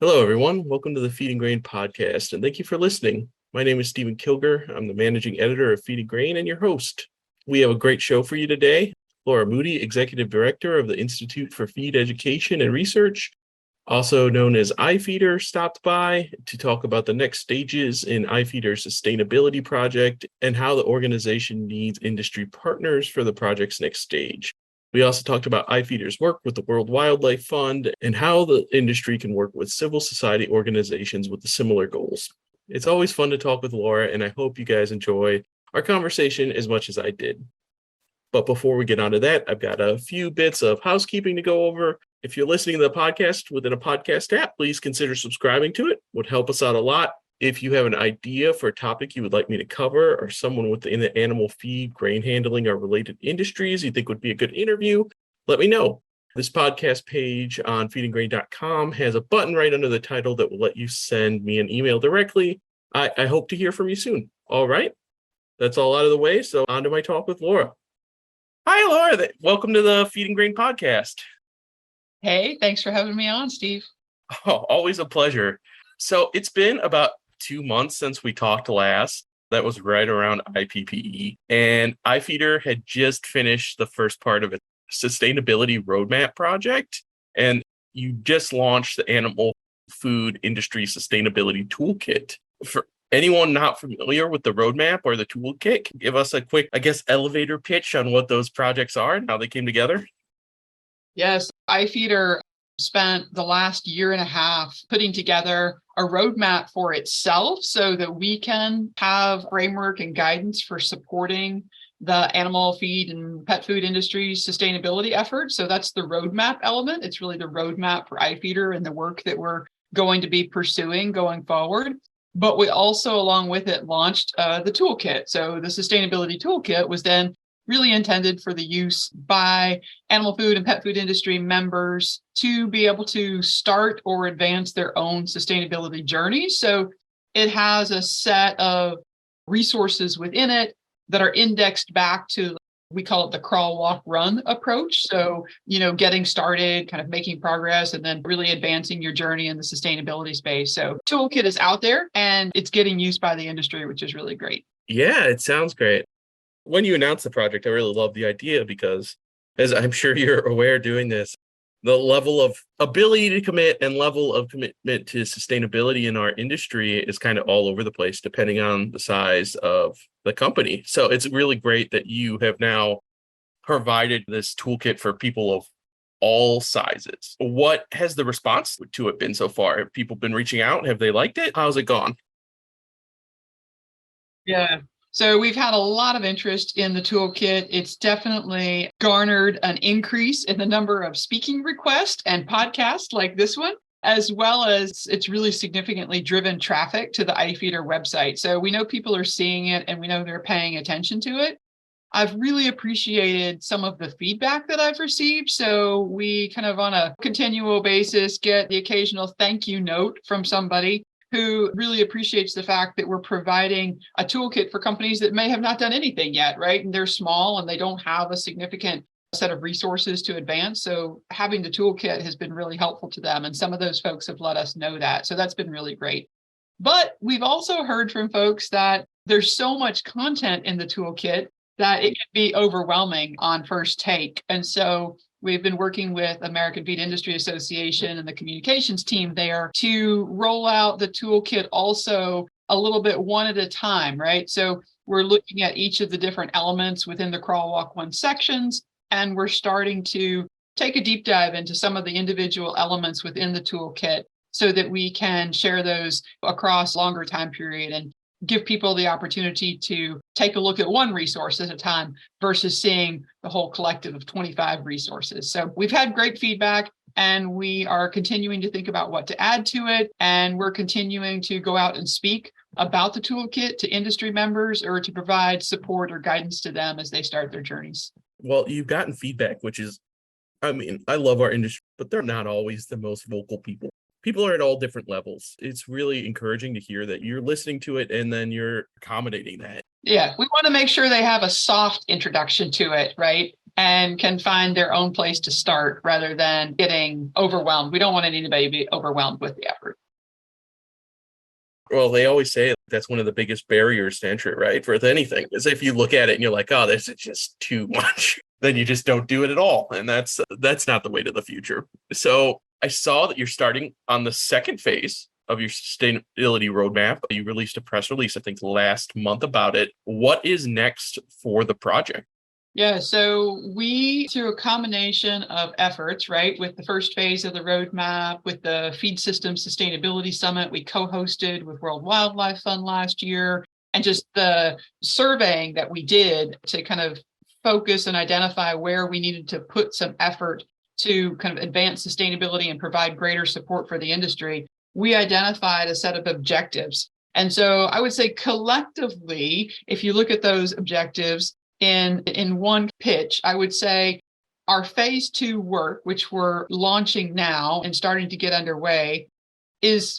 Hello, everyone. Welcome to the Feed and Grain podcast, and thank you for listening. My name is Stephen Kilger. I'm the managing editor of Feed and Grain and your host. We have a great show for you today. Laura Moody, executive director of the Institute for Feed Education and Research, also known as iFeeder, stopped by to talk about the next stages in iFeeder's sustainability project and how the organization needs industry partners for the project's next stage. We also talked about iFeeder's work with the World Wildlife Fund and how the industry can work with civil society organizations with similar goals. It's always fun to talk with Laura, and I hope you guys enjoy our conversation as much as I did. But before we get on to that, I've got a few bits of housekeeping to go over. If you're listening to the podcast within a podcast app, please consider subscribing to it. It would help us out a lot. If you have an idea for a topic you would like me to cover, or someone within the animal feed, grain handling, or related industries you think would be a good interview, let me know. This podcast page on feedandgrain.com has a button right under the title that will let you send me an email directly. I hope to hear from you soon. All right, that's all out of the way, so on to my talk with Laura. Hi, Laura. Welcome to the Feed and Grain podcast. Hey, thanks for having me on, Steve. Oh, always a pleasure. So it's been about 2 months since we talked last. That was right around IPPE. And iFeeder had just finished the first part of a sustainability roadmap project. And you just launched the Animal Food Industry Sustainability Toolkit. For anyone not familiar with the roadmap or the toolkit, give us a quick, elevator pitch on what those projects are and how they came together. Yes, iFeeder spent the last year and a half putting together a roadmap for itself so that we can have framework and guidance for supporting the animal feed and pet food industry's sustainability efforts. So that's the roadmap element. It's really the roadmap for iFeeder and the work that we're going to be pursuing going forward. But we also, along with it, launched the toolkit. So the sustainability toolkit was then really intended for the use by animal food and pet food industry members to be able to start or advance their own sustainability journey. So it has a set of resources within it that are indexed back to, we call it the crawl, walk, run approach. So, getting started, kind of making progress, and then really advancing your journey in the sustainability space. So toolkit is out there and it's getting used by the industry, which is really great. Yeah, it sounds great. When you announced the project, I really loved the idea because, as I'm sure you're aware doing this, the level of ability to commit and level of commitment to sustainability in our industry is kind of all over the place, depending on the size of the company. So it's really great that you have now provided this toolkit for people of all sizes. What has the response to it been so far? Have people been reaching out? Have they liked it? How's it gone? Yeah. So we've had a lot of interest in the toolkit. It's definitely garnered an increase in the number of speaking requests and podcasts like this one, as well as it's really significantly driven traffic to the iFeeder website. So we know people are seeing it and we know they're paying attention to it. I've really appreciated some of the feedback that I've received. So we kind of on a continual basis get the occasional thank you note from somebody who really appreciates the fact that we're providing a toolkit for companies that may have not done anything yet, right? And they're small and they don't have a significant set of resources to advance. So having the toolkit has been really helpful to them. And some of those folks have let us know that. So that's been really great. But we've also heard from folks that there's so much content in the toolkit that it can be overwhelming on first take. And so we've been working with American Feed Industry Association and the communications team there to roll out the toolkit also a little bit one at a time, right? So we're looking at each of the different elements within the crawl, walk, run sections, and we're starting to take a deep dive into some of the individual elements within the toolkit so that we can share those across longer time period and give people the opportunity to take a look at one resource at a time versus seeing the whole collective of 25 resources. So we've had great feedback and we are continuing to think about what to add to it. And we're continuing to go out and speak about the toolkit to industry members or to provide support or guidance to them as they start their journeys. Well, you've gotten feedback, which is, I love our industry, but they're not always the most vocal people. People are at all different levels. It's really encouraging to hear that you're listening to it and then you're accommodating that. Yeah, we want to make sure they have a soft introduction to it, right? And can find their own place to start rather than getting overwhelmed. We don't want anybody to be overwhelmed with the effort. Well, they always say that's one of the biggest barriers to entry, right? For anything is if you look at it and you're like, oh, this is just too much, then you just don't do it at all. And that's not the way to the future. So I saw that you're starting on the second phase of your sustainability roadmap. You released a press release, I think, last month about it. What is next for the project? Yeah, so we, through a combination of efforts, right, with the first phase of the roadmap, with the Feed System Sustainability Summit we co-hosted with World Wildlife Fund last year, and just the surveying that we did to kind of focus and identify where we needed to put some effort to kind of advance sustainability and provide greater support for the industry, we identified a set of objectives. And so I would say collectively, if you look at those objectives, in one pitch, I would say our phase 2 work, which we're launching now and starting to get underway,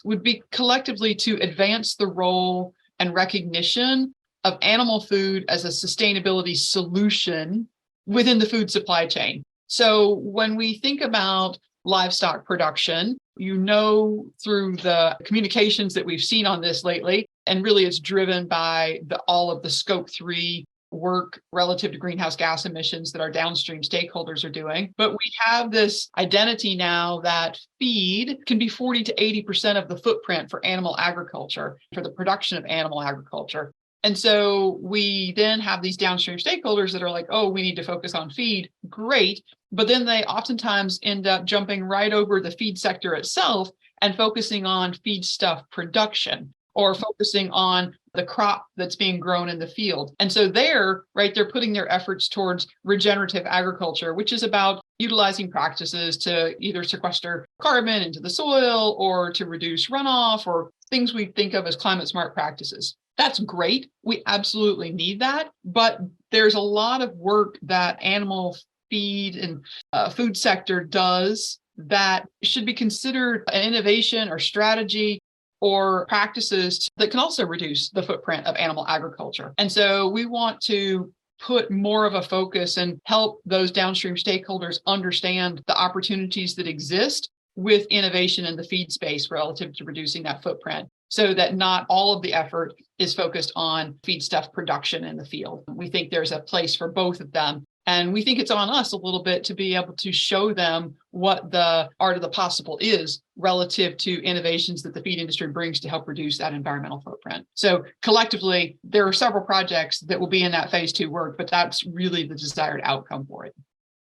would be collectively to advance the role and recognition of animal food as a sustainability solution within the food supply chain. So when we think about livestock production, through the communications that we've seen on this lately, and really it's driven by all of the Scope 3 work relative to greenhouse gas emissions that our downstream stakeholders are doing. But we have this identity now that feed can be 40 to 80% of the footprint for animal agriculture, for the production of animal agriculture. And so we then have these downstream stakeholders that are like, oh, we need to focus on feed. Great. But then they oftentimes end up jumping right over the feed sector itself and focusing on feedstuff production, or focusing on the crop that's being grown in the field. And so they're putting their efforts towards regenerative agriculture, which is about utilizing practices to either sequester carbon into the soil or to reduce runoff, or things we think of as climate smart practices. That's great. We absolutely need that. But there's a lot of work that animal feed and food sector does that should be considered an innovation or strategy or practices that can also reduce the footprint of animal agriculture. And so we want to put more of a focus and help those downstream stakeholders understand the opportunities that exist with innovation in the feed space relative to reducing that footprint, so that not all of the effort is focused on feedstuff production in the field. We think there's a place for both of them. And we think it's on us a little bit to be able to show them what the art of the possible is relative to innovations that the feed industry brings to help reduce that environmental footprint. So collectively, there are several projects that will be in that phase 2 work, but that's really the desired outcome for it.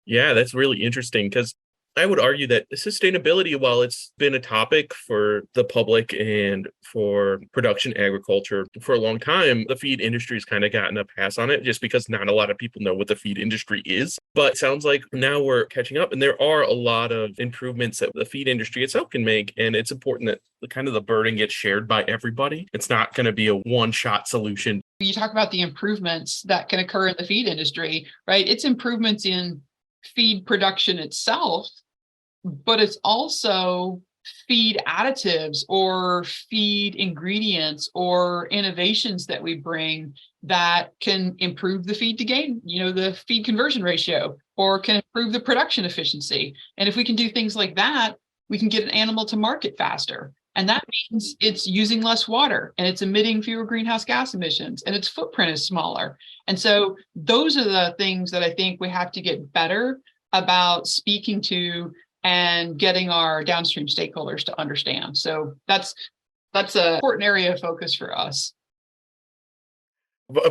Yeah, that's really interesting, because I would argue that sustainability, while it's been a topic for the public and for production agriculture for a long time, the feed industry has kind of gotten a pass on it just because not a lot of people know what the feed industry is. But it sounds like now we're catching up, and there are a lot of improvements that the feed industry itself can make. And it's important that the burden gets shared by everybody. It's not going to be a one-shot solution. You talk about the improvements that can occur in the feed industry, right? It's improvements in feed production itself, but it's also feed additives or feed ingredients or innovations that we bring that can improve the feed to gain, the feed conversion ratio, or can improve the production efficiency. And if we can do things like that, we can get an animal to market faster. And that means it's using less water and it's emitting fewer greenhouse gas emissions and its footprint is smaller. And so those are the things that I think we have to get better about speaking to and getting our downstream stakeholders to understand. So that's an important area of focus for us.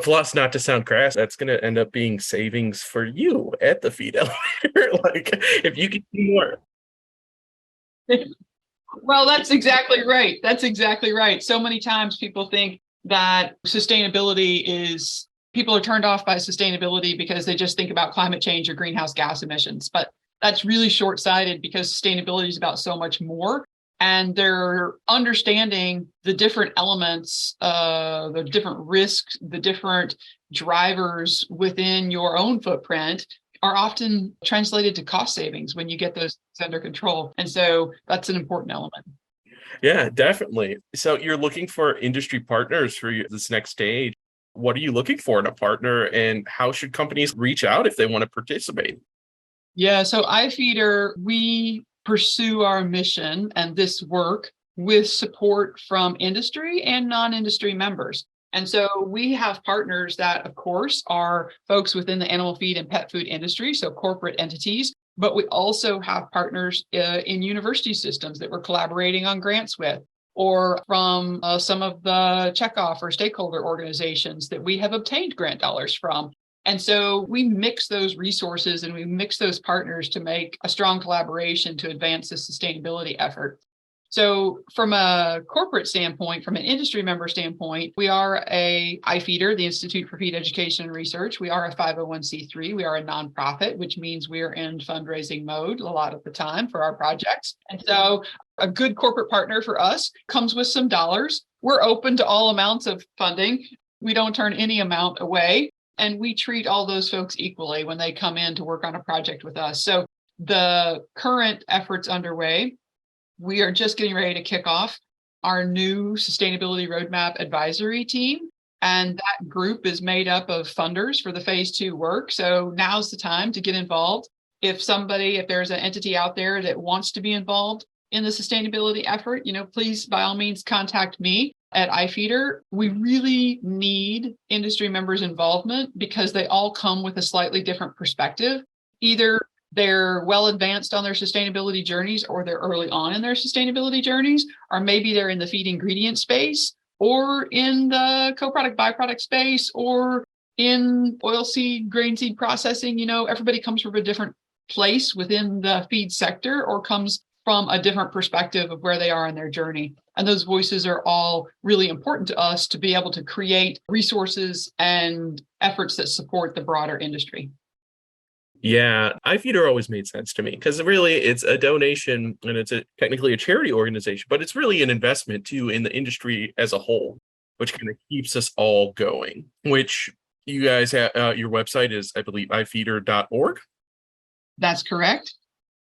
Plus, not to sound crass, that's going to end up being savings for you at the feed elevator. Like, if you can do more. Well, that's exactly right. That's exactly right. So many times people think that people are turned off by sustainability because they just think about climate change or greenhouse gas emissions. But that's really short-sighted, because sustainability is about so much more. And they're understanding the different elements, the different risks, the different drivers within your own footprint are often translated to cost savings when you get those under control. And so that's an important element. Yeah, definitely. So you're looking for industry partners for this next stage. What are you looking for in a partner, and how should companies reach out if they want to participate? Yeah, so iFeeder, we pursue our mission and this work with support from industry and non-industry members. And so we have partners that, of course, are folks within the animal feed and pet food industry, so corporate entities, but we also have partners in university systems that we're collaborating on grants with, or from some of the checkoff or stakeholder organizations that we have obtained grant dollars from. And so we mix those resources and we mix those partners to make a strong collaboration to advance the sustainability effort. So from a corporate standpoint, from an industry member standpoint, we are a iFeeder, the Institute for Feed Education and Research. We are a 501c3. We are a nonprofit, which means we are in fundraising mode a lot of the time for our projects. And so a good corporate partner for us comes with some dollars. We're open to all amounts of funding. We don't turn any amount away, and we treat all those folks equally when they come in to work on a project with us. So the current efforts underway, we are just getting ready to kick off our new Sustainability Roadmap Advisory team. And that group is made up of funders for the phase 2 work. So now's the time to get involved. If there's an entity out there that wants to be involved in the sustainability effort, please, by all means, contact me at iFeeder. We really need industry members' involvement because they all come with a slightly different perspective. Either they're well advanced on their sustainability journeys, or they're early on in their sustainability journeys, or maybe they're in the feed ingredient space, or in the co-product byproduct space, or in oilseed, grain seed processing. Everybody comes from a different place within the feed sector, or comes from a different perspective of where they are in their journey. And those voices are all really important to us to be able to create resources and efforts that support the broader industry. Yeah, iFeeder always made sense to me because really it's a donation and it's technically a charity organization, but it's really an investment too in the industry as a whole, which kind of keeps us all going, which you guys have, your website is, I believe, ifeeder.org. That's correct.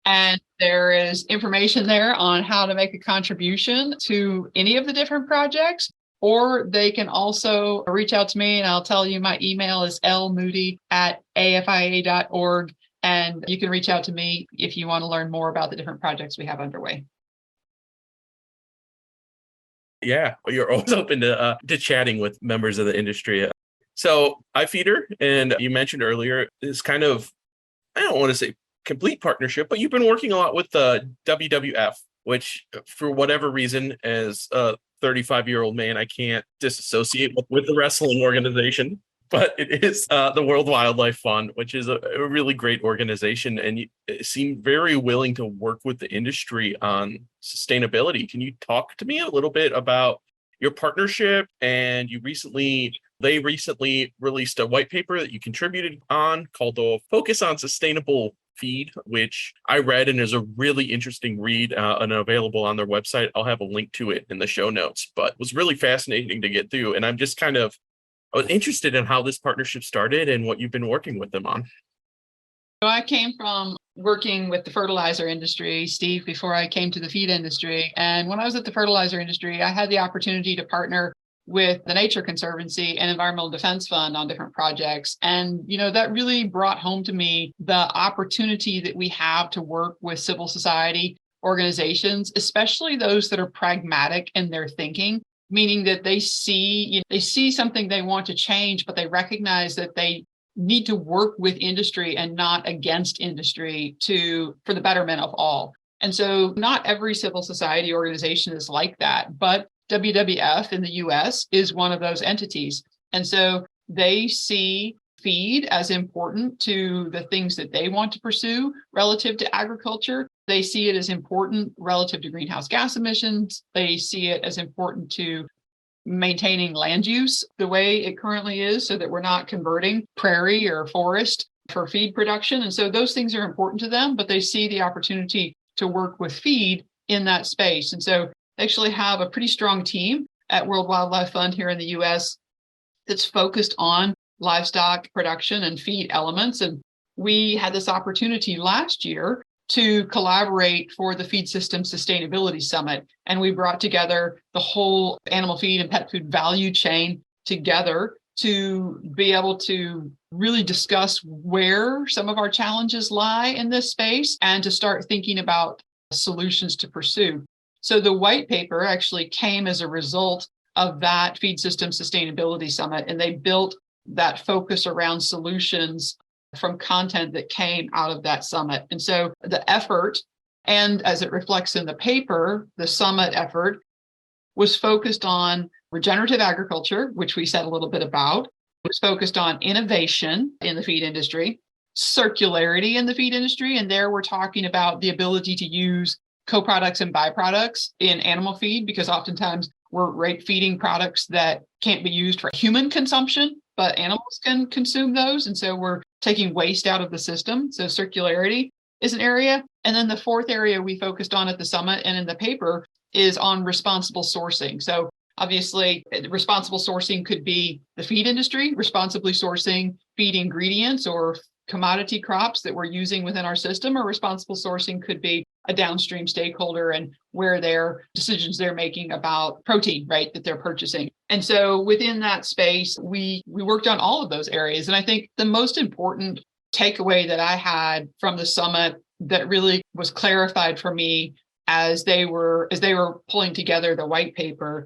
And there is information there on how to make a contribution to any of the different projects, or they can also reach out to me, and I'll tell you my email is lmoody@afia.org. And you can reach out to me if you want to learn more about the different projects we have underway. Yeah, well, you're always open to chatting with members of the industry. So iFeeder, and you mentioned earlier, is kind of, I don't want to say complete partnership, but you've been working a lot with the WWF, which for whatever reason, as a 35-year-old man, I can't disassociate with the wrestling organization, but it is the World Wildlife Fund, which is a really great organization, and you seem very willing to work with the industry on sustainability. Can you talk to me a little bit about your partnership? And they recently released a white paper that you contributed on called the Focus on Sustainable Feed, which I read and is a really interesting read and available on their website. I'll have a link to it in the show notes, but it was really fascinating to get through. And I was interested in how this partnership started and what you've been working with them on. So I came from working with the fertilizer industry, Steve, before I came to the feed industry. And when I was at the fertilizer industry, I had the opportunity to partner with the Nature Conservancy and Environmental Defense Fund on different projects. And, that really brought home to me the opportunity that we have to work with civil society organizations, especially those that are pragmatic in their thinking, meaning that they see something they want to change, but they recognize that they need to work with industry and not against industry for the betterment of all. And so not every civil society organization is like that, but WWF in the US is one of those entities. And so they see feed as important to the things that they want to pursue relative to agriculture. They see it as important relative to greenhouse gas emissions. They see it as important to maintaining land use the way it currently is, so that we're not converting prairie or forest for feed production. And so those things are important to them, but they see the opportunity to work with feed in that space. And so they actually have a pretty strong team at World Wildlife Fund here in the US that's focused on livestock production and feed elements. And we had this opportunity last year to collaborate for the Feed System Sustainability Summit. And we brought together the whole animal feed and pet food value chain together to be able to really discuss where some of our challenges lie in this space and to start thinking about solutions to pursue. So the white paper actually came as a result of that Feed System Sustainability Summit, and they built that focus around solutions from content that came out of that summit. And so the effort, and as it reflects in the paper, the summit effort was focused on regenerative agriculture, which we said a little bit about. It was focused on innovation in the feed industry, circularity in the feed industry. And there we're talking about the ability to use co-products and byproducts in animal feed, because oftentimes we're rate feeding products that can't be used for human consumption, but animals can consume those. And so we're taking waste out of the system. So circularity is an area. And then the fourth area we focused on at the summit and in the paper is on responsible sourcing. So obviously, responsible sourcing could be the feed industry, responsibly sourcing feed ingredients or commodity crops that we're using within our system, or responsible sourcing could be a downstream stakeholder and where their decisions they're making about protein, right, that they're purchasing. And so within that space, we worked on all of those areas. And I think the most important takeaway that I had from the summit that really was clarified for me as they were pulling together the white paper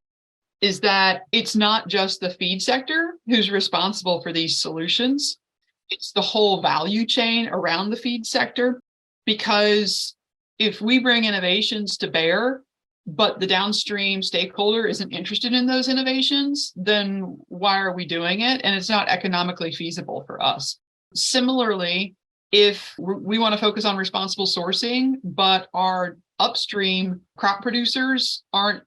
is that it's not just the feed sector who's responsible for these solutions. It's the whole value chain around the feed sector, because if we bring innovations to bear, but the downstream stakeholder isn't interested in those innovations, then why are we doing it? And it's not economically feasible for us. Similarly, if we want to focus on responsible sourcing, but our upstream crop producers aren't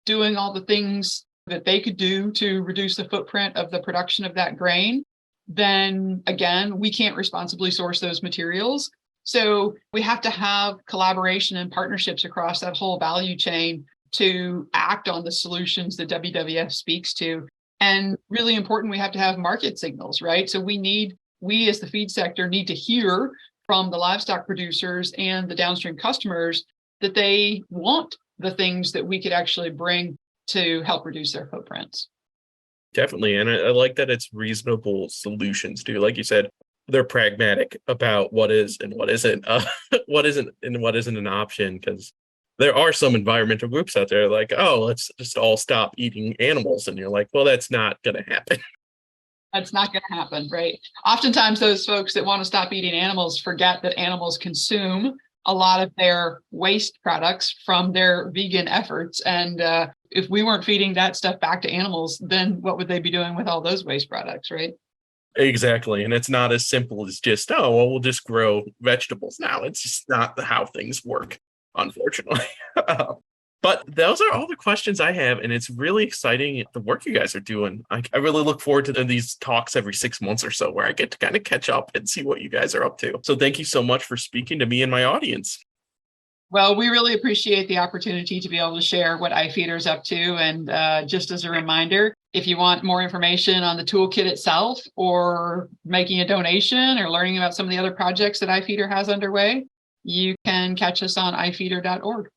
doing all the things that they could do to reduce the footprint of the production of that grain, then again, we can't responsibly source those materials. So we have to have collaboration and partnerships across that whole value chain to act on the solutions that WWF speaks to. And really important, we have to have market signals, right? So we as the feed sector need to hear from the livestock producers and the downstream customers that they want the things that we could actually bring to help reduce their footprints. Definitely. And I like that it's reasonable solutions too. Like you said, they're pragmatic about what is and what isn't, what isn't and what isn't an option. Because there are some environmental groups out there like, oh, let's just all stop eating animals. And you're like, well, that's not going to happen. That's not going to happen, right? Oftentimes those folks that want to stop eating animals forget that animals consume a lot of their waste products from their vegan efforts. And if we weren't feeding that stuff back to animals, then what would they be doing with all those waste products, right? Exactly. And it's not as simple as just, oh, well, we'll just grow vegetables now. It's just not how things work, unfortunately. But those are all the questions I have. And it's really exciting, the work you guys are doing. I really look forward to these talks every 6 months or so, where I get to kind of catch up and see what you guys are up to. So thank you so much for speaking to me and my audience. Well, we really appreciate the opportunity to be able to share what iFeeder is up to. And just as a reminder, if you want more information on the toolkit itself, or making a donation, or learning about some of the other projects that iFeeder has underway, you can catch us on ifeeder.org.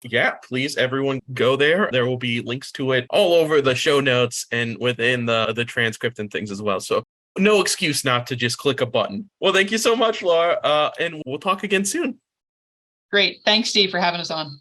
Yeah, please, everyone go there. There will be links to it all over the show notes and within the transcript and things as well. So no excuse not to just click a button. Well, thank you so much, Laura. And we'll talk again soon. Great. Thanks, Steve, for having us on.